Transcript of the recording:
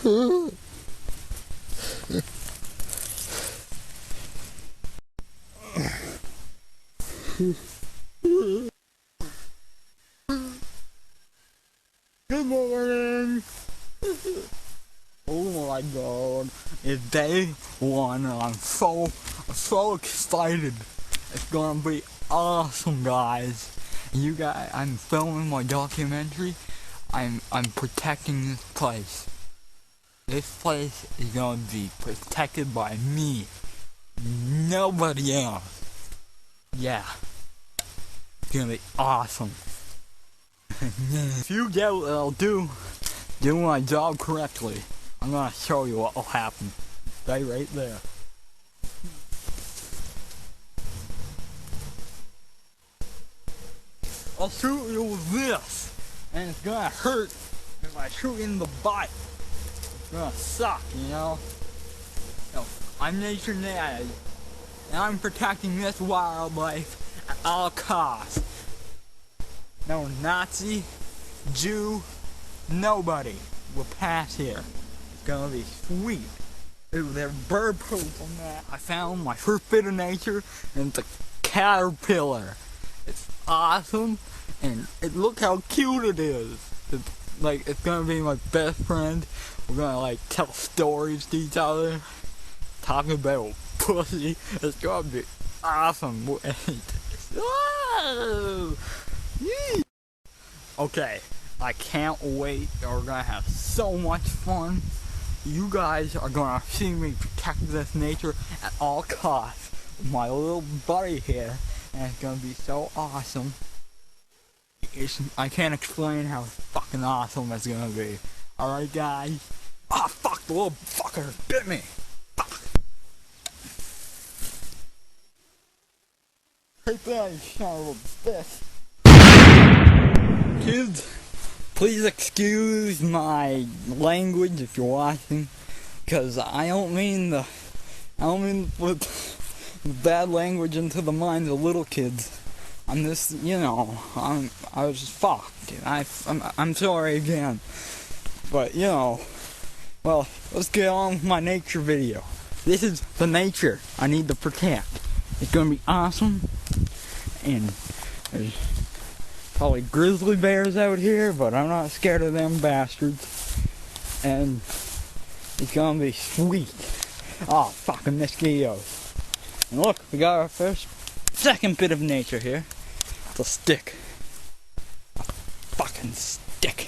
Good morning! Oh my god, it's day 1 and I'm so excited. It's gonna be awesome, guys. You guys, I'm filming my documentary. I'm protecting this place. This place is gonna be protected by me. Nobody else. Yeah. It's gonna be awesome. If you get what I'll do my job correctly, I'm gonna show you what will happen. Stay right there. I'll shoot you with this, and it's gonna hurt if I shoot you in the butt. It's gonna suck, you know? I'm Nature Ned, and I'm protecting this wildlife at all costs. No Nazi, Jew, nobody will pass here. It's gonna be sweet. Ooh, there's bird poop on that. I found my first bit of nature, and it's a caterpillar. It's awesome, and look how cute it is. It's gonna be my best friend. We're gonna tell stories to each other, talking about pussy. It's gonna be awesome. Whoa! Okay, I can't wait. We're gonna have so much fun. You guys are gonna see me protect this nature at all costs with my little buddy here, and it's gonna be so awesome. I can't explain how fucking awesome it's gonna be. Alright, guys? Ah, fuck, the little fucker bit me. Fuck. Take that, you son of a bitch. Kids, please excuse my language if you're watching, because I don't mean put bad language into the minds of little kids. I'm just, I was just fucked. I'm sorry again, but well, let's get on with my nature video. This is the nature I need to protect. It's gonna be awesome, and there's probably grizzly bears out here, but I'm not scared of them bastards. And it's gonna be sweet. Oh, fucking mosquitoes. And look, we got our second bit of nature here. It's a stick. A fucking stick.